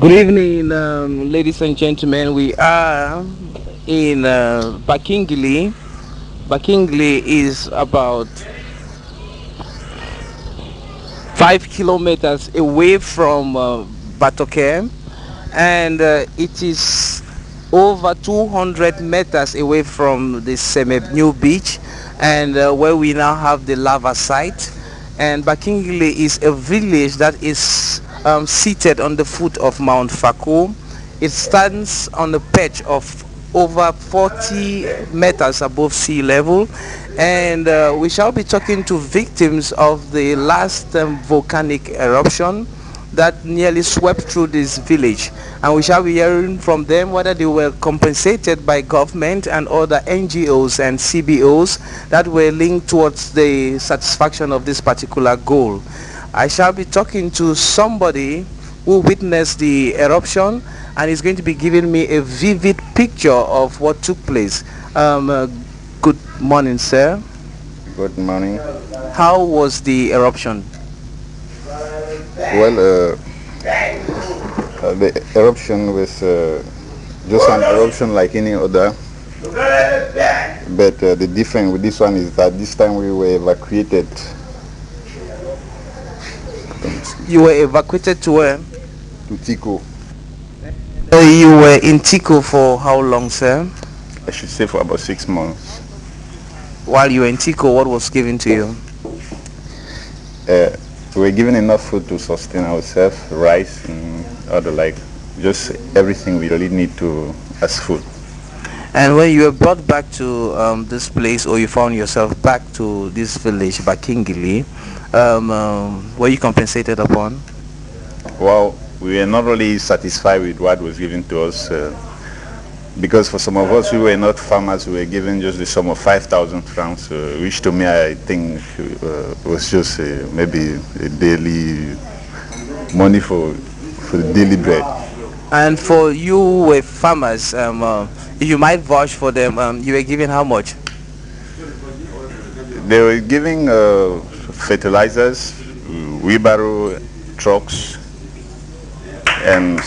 Good evening, ladies and gentlemen. We are in Bakingili. Bakingili is about 5 kilometers away from Batoke, and it is over 200 meters away from the New Beach, and where we now have the lava site. And Bakingili is a village that is seated on the foot of Mount Fako. It stands on the perch of over 40 meters above sea level, and we shall be talking to victims of the last volcanic eruption that nearly swept through this village, and we shall be hearing from them whether they were compensated by government and other NGOs and CBOs that were linked towards the satisfaction of this particular goal. I shall be talking to somebody who witnessed the eruption and is going to be giving me a vivid picture of what took place. Good morning, sir. Good morning. How was the eruption? Well, the eruption was just an eruption like any other, but the difference with this one is that this time we were evacuated. You were evacuated to where? To Tico. You were in Tico for how long, sir? I should say for about 6 months. While you were in Tico, what was given to you? We were given enough food to sustain ourselves, rice and other like, just everything we really need to as food. And when you were brought back to this place, or you found yourself back to this village, Bakingili, were you compensated upon? Well, we were not really satisfied with what was given to us because for some of us we were not farmers. We were given just the sum of 5,000 francs, which to me I think was just maybe a daily money for the daily bread. And for you who were farmers, you might vouch for them, you were given how much? They were giving fertilizers, wheelbarrow, trucks, and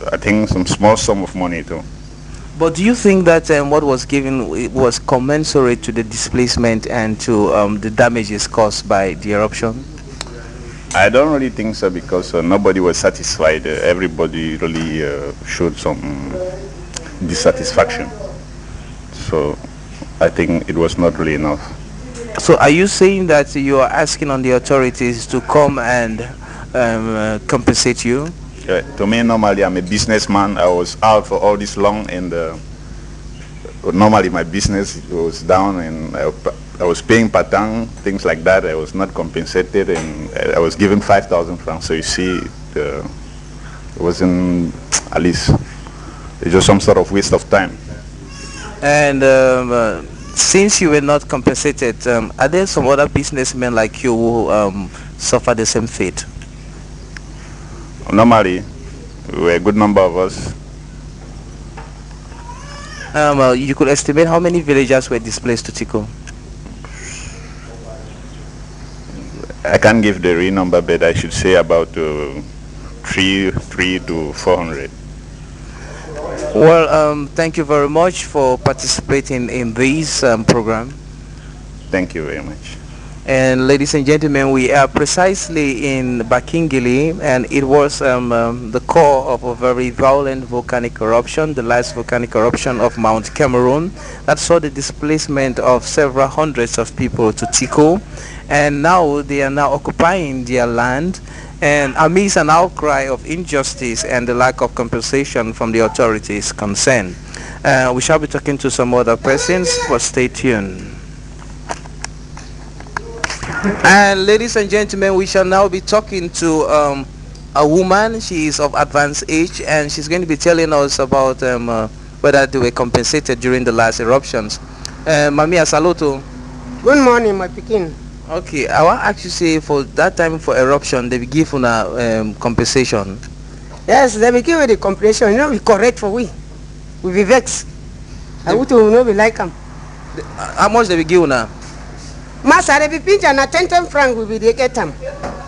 I think some small sum of money too. But do you think that what was given was commensurate to the displacement and to the damages caused by the eruption? I don't really think so, because nobody was satisfied. Everybody really showed some dissatisfaction. So I think it was not really enough. So are you saying that you are asking on the authorities to come and compensate you? To me, normally I'm a businessman. I was out for all this long, and normally my business was down, and I was paying patang, things like that. I was not compensated, and I was given 5,000 francs. So you see, it wasn't, at least, it's just some sort of waste of time. And since you were not compensated, are there some other businessmen like you who suffer the same fate? Normally, we were a good number of us. You could estimate how many villagers were displaced to Tico? I can't give the real number, but I should say about 3 to 400. Well, thank you very much for participating in this program. Thank you very much. And ladies and gentlemen, we are precisely in Bakingili, and it was the core of a very violent volcanic eruption, the last volcanic eruption of Mount Cameroon, that saw the displacement of several hundreds of people to Tico, and now they are now occupying their land, and amidst an outcry of injustice and the lack of compensation from the authorities concerned. We shall be talking to some other persons, but stay tuned. And ladies and gentlemen, we shall now be talking to a woman. She is of advanced age, and she's going to be telling us about whether they were compensated during the last eruptions. Mami Asaloto. Good morning, my pikin. Okay, I want to ask you, say, for that time for eruption, they will give una compensation. Yes, they will give you the compensation. You know, we correct for we. We be vexed. I would to know we like them. How much they will give una? Master, they be pinch and a 10 franc we be they get them.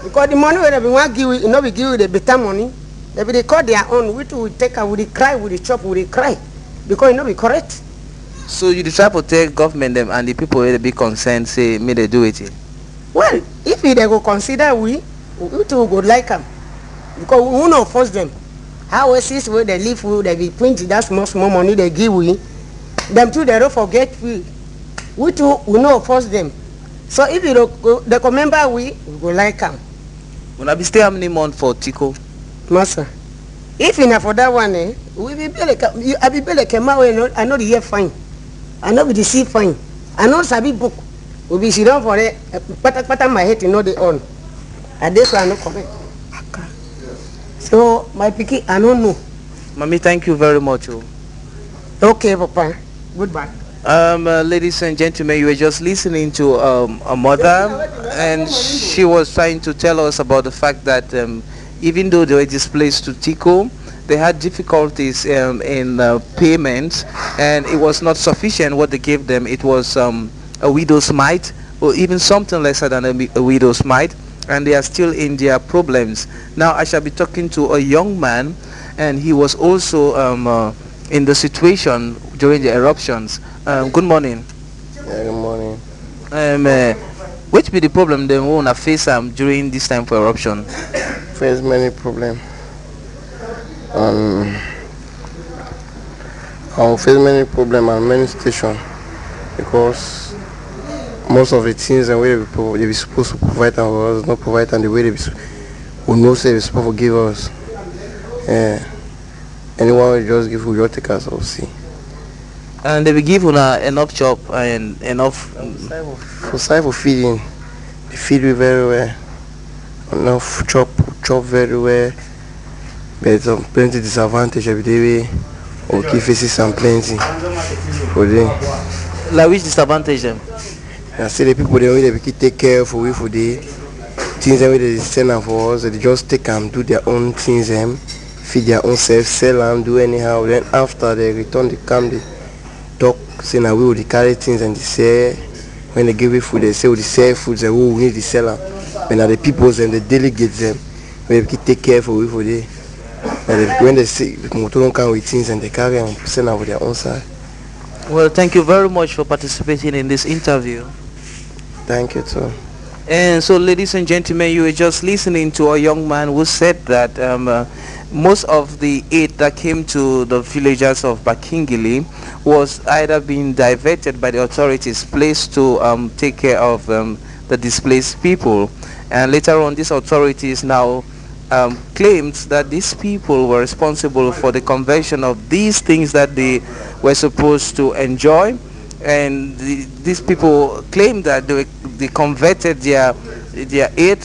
Because the money where we want give you, know we give you the better money. If they call their own, we too will take and we cry, we chop, we cry. Because it not be correct. So you dey try protect government them and the people wey dey be concerned say may they do it. Well, if they go consider we too go like them. Because we will not force them. How is where they live, they be print that small money they give we. Them too, they don't forget we too will not force them. So if you don't, they remember we go like them. Una be stay how many months for Tico? Master, if enough for that one, we be like I be like a man. I know the year fine. I know the sea fine. I know sabi book. We be sit down for it. Pata my head, you know the on. And this one no comment. So my picky, I don't know. Mommy, thank you very much. Oh. Okay, Papa. Goodbye. Ladies and gentlemen, you were just listening to a mother, and she was trying to tell us about the fact that even though they were displaced to Tico, they had difficulties in payments, and it was not sufficient what they gave them. It was a widow's mite, or even something lesser than a widow's mite, and they are still in their problems. Now I shall be talking to a young man, and he was also in the situation during the eruptions. Good morning. Yeah, good morning. Which be the problem they wanna face during this time for eruption? Face many problems. I'll face many problems and many stations because most of the things and way they be supposed to provide and for us not provide and the way we know say they supposed to give us. Anyone will just give, we just take us or see. And they will give una enough chop and enough for feeding. They feed we very well. Enough chop very well. But plenty disadvantage every day. We keep facing some plenty for them. Like which disadvantage them? I see the people they keep take care for we for the things that they send them for us. They just take them, do their own things, feed their own self, sell them, do anyhow. Then after they return, they come, they talk, say now we will carry things and they say when they give it food, they say we sell food, they we need to sell them. When the people and the delegates them, we keep take care for we for the. When they see the motor don't come with things and they carry and send them with their own side. Well, thank you very much for participating in this interview. Thank you too. And so, ladies and gentlemen, you were just listening to a young man who said that most of the aid that came to the villagers of Bakingili was either being diverted by the authorities, placed to take care of the displaced people. And later on, these authorities now claimed that these people were responsible for the conversion of these things that they were supposed to enjoy. And these people claim that they converted their aid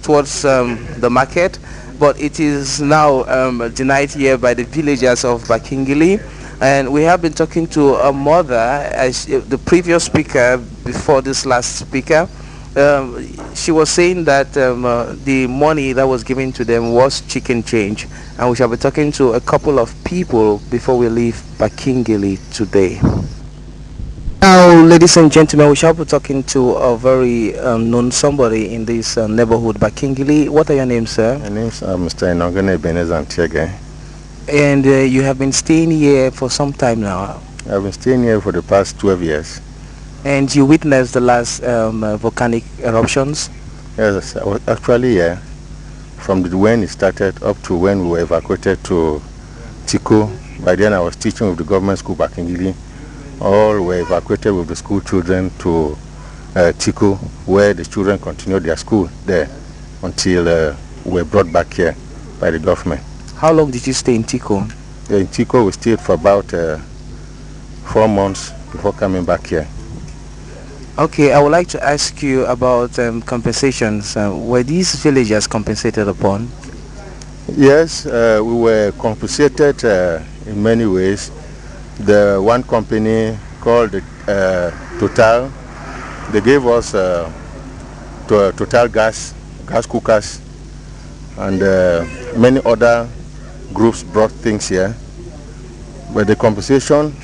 towards the market, but it is now denied here by the villagers of Bakingili. And we have been talking to a mother, as the previous speaker before this last speaker. She was saying that the money that was given to them was chicken change, and we shall be talking to a couple of people before we leave Bakingili today. Now, ladies and gentlemen, we shall be talking to a very known somebody in this neighborhood, Bakingili. What are your names, sir? My name is Mr. Inongene. And you have been staying here for some time now. I've been staying here for the past 12 years. And you witnessed the last volcanic eruptions? Yes, I was actually here from when it started up to when we were evacuated to Tico. By then I was teaching with the government school Bakingili. All were evacuated with the school children to Tico, where the children continued their school there until we were brought back here by the government. How long did you stay in Tico? In Tico we stayed for about 4 months before coming back here. Okay, I would like to ask you about compensations. Were these villagers compensated upon? Yes, we were compensated in many ways. The one company called Total, they gave us Total gas cookers, and many other groups brought things here. But the compensation,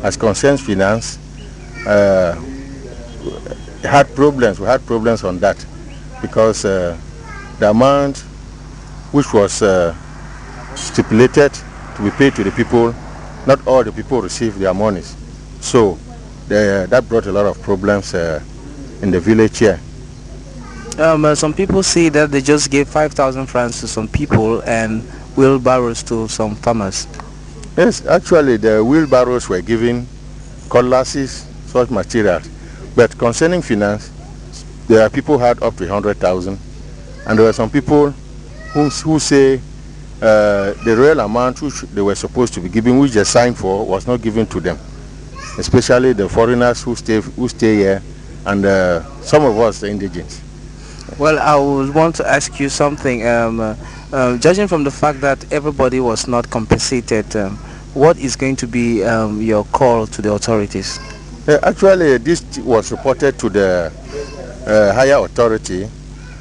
as concerns finance, had problems. We had problems on that because the amount which was stipulated to be paid to the people. Not all the people received their monies. So that brought a lot of problems in the village here. Some people say that they just gave 5,000 francs to some people and wheelbarrows to some farmers. Yes, actually the wheelbarrows were given cutlasses, such materials. But concerning finance, there are people who had up to 100,000, and there were some people who say the real amount which they were supposed to be given, which they signed for, was not given to them. Especially the foreigners who stay here, and some of us, the indigents. Well, I would want to ask you something. Judging from the fact that everybody was not compensated, what is going to be your call to the authorities? Actually, this was reported to the higher authority,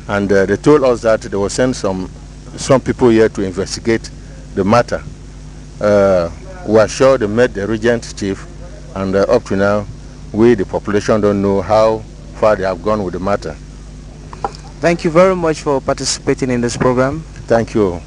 and they told us that they will send some people here to investigate the matter. We are sure they met the regent chief, and up to now, we, the population, don't know how far they have gone with the matter. Thank you very much for participating in this program. Thank you.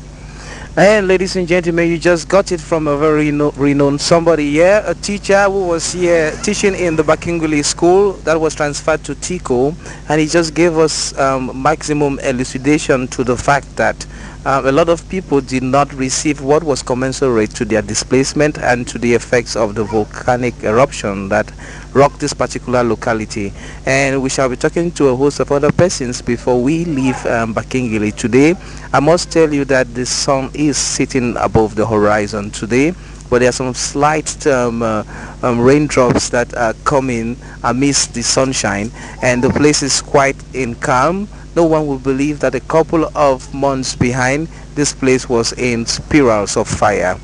And ladies and gentlemen, you just got it from a very renowned somebody here, a teacher who was here teaching in the Bakingili school that was transferred to Tico, and he just gave us maximum elucidation to the fact that a lot of people did not receive what was commensurate to their displacement and to the effects of the volcanic eruption that rocked this particular locality. And we shall be talking to a host of other persons before we leave Bakingili today. I must tell you that the sun is sitting above the horizon today, but there are some slight raindrops that are coming amidst the sunshine, and the place is quite in calm. No one will believe that a couple of months behind, this place was in spirals of fire.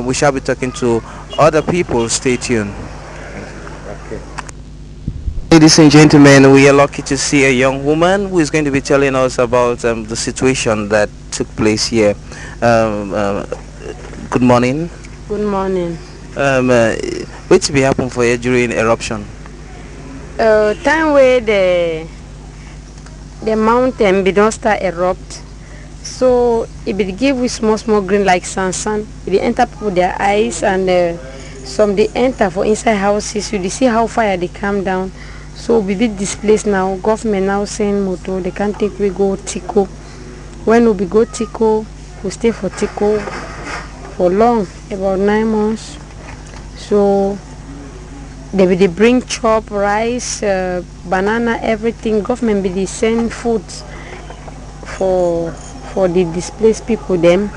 We shall be talking to other people. Stay tuned. Okay. Ladies and gentlemen, we are lucky to see a young woman who is going to be telling us about the situation that took place here. Good morning. Good morning. What be happen for you during eruption? Time where the mountain be don't start erupt, so it be give with small green like sun. It enter people their eyes, and some they enter for inside houses. You see how fire they come down. So we be displaced now. Government now saying motor they can't take we go Tico. When we go Tico, we stay for Tico for long, about 9 months. So they bring chop, rice, banana, everything. Government be they send food for the displaced people them.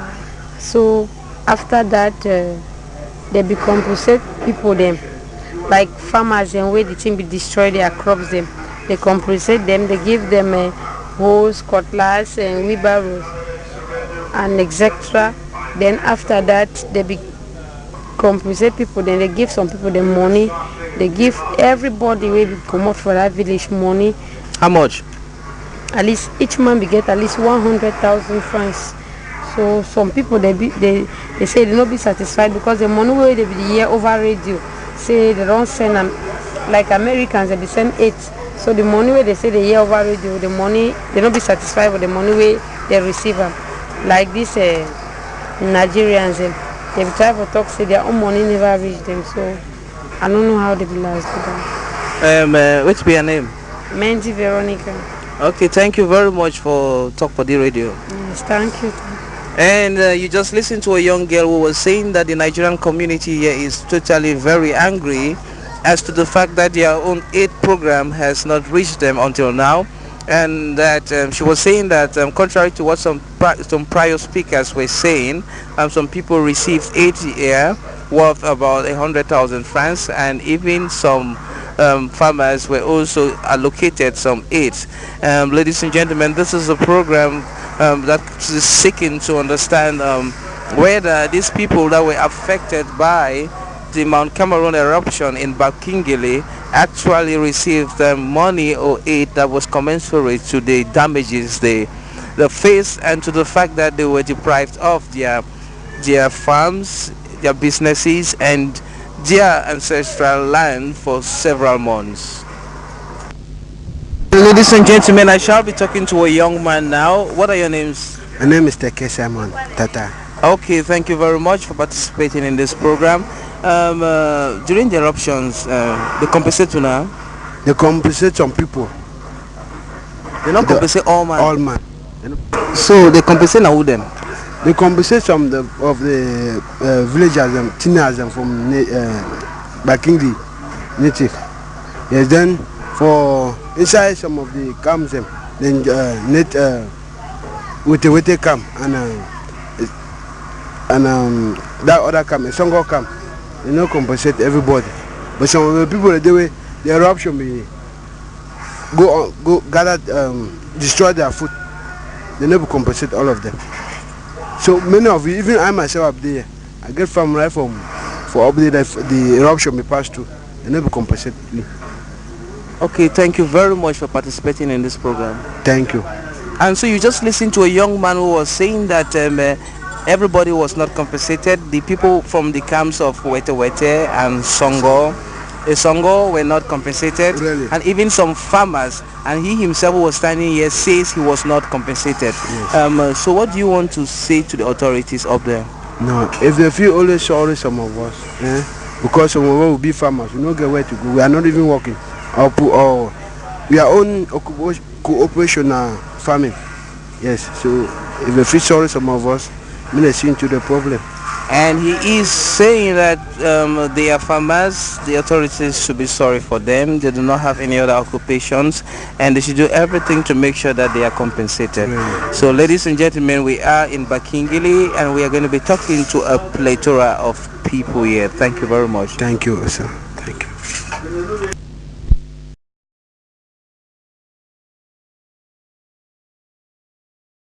So after that, they be compensate people them, like farmers and where the thing be destroy their crops them. They compensate them. They give them a hose, cutlass, and wheelbarrows, and etc. Then after that, they be compensate people. Then they give some people the money. They give everybody will come out for that village money. How much? At least each man be get at least 100,000 francs. So some people they say they not be satisfied because the money where they be hear over radio say they don't send them, like Americans they be send 8. So the money where they say they hear over radio, the money they not be satisfied with the money where they receive them. Like this Nigerians they be try to talk say their own money never reach them. So I don't know how they be last to them. What's be your name? Mendy Veronica. Okay, thank you very much for Talk for the Radio. Yes, thank you. And you just listened to a young girl who was saying that the Nigerian community here is totally very angry as to the fact that their own aid program has not reached them until now, and that she was saying that contrary to what some prior speakers were saying, some people received aid here worth about 100,000 francs, and even some farmers were also allocated some aid. Ladies and gentlemen, this is a program that is seeking to understand whether these people that were affected by the Mount Cameroon eruption in Bakingili actually received money or aid that was commensurate to the damages they faced, and to the fact that they were deprived of their farms, their businesses, and their ancestral land for several months. Ladies and gentlemen, I shall be talking to a young man now. What are your names? My name is Teke Simon Tata. Okay, thank you very much for participating in this program. During the eruptions, they compensate to now. They compensate some people. They don't compensate all man. All man. So they compensate now who them? They compensate some of the villagers and teenagers and from Bakingili native. Yes, then for inside some of the camps them, then with the camp and that other camp, a Songo camp, they don't compensate everybody. But some of the people that do the eruption be go gather destroy their food. They never compensate all of them. So many of you, even I myself up there, I get from right from for up there that the eruption may pass through. They never compensate me. Okay, thank you very much for participating in this program. Thank you. And so you just listened to a young man who was saying that everybody was not compensated. The people from the camps of Wete Wete and Songo were not compensated. Really? And even some farmers, and he himself who was standing here says he was not compensated. Yes. So what do you want to say to the authorities up there? No, if they feel always sorry, some of us, because some of us will be farmers, we don't get where to go. We are not even working. Or we are on cooperation farming. Yes, so if they feel sorry, some of us, we may see into the problem. And he is saying that they are farmers, the authorities should be sorry for them, they do not have any other occupations, and they should do everything to make sure that they are compensated. Really? So ladies and gentlemen, we are in Bakingili and we are going to be talking to a plethora of people here. Thank you very much. Thank you, sir. Thank you.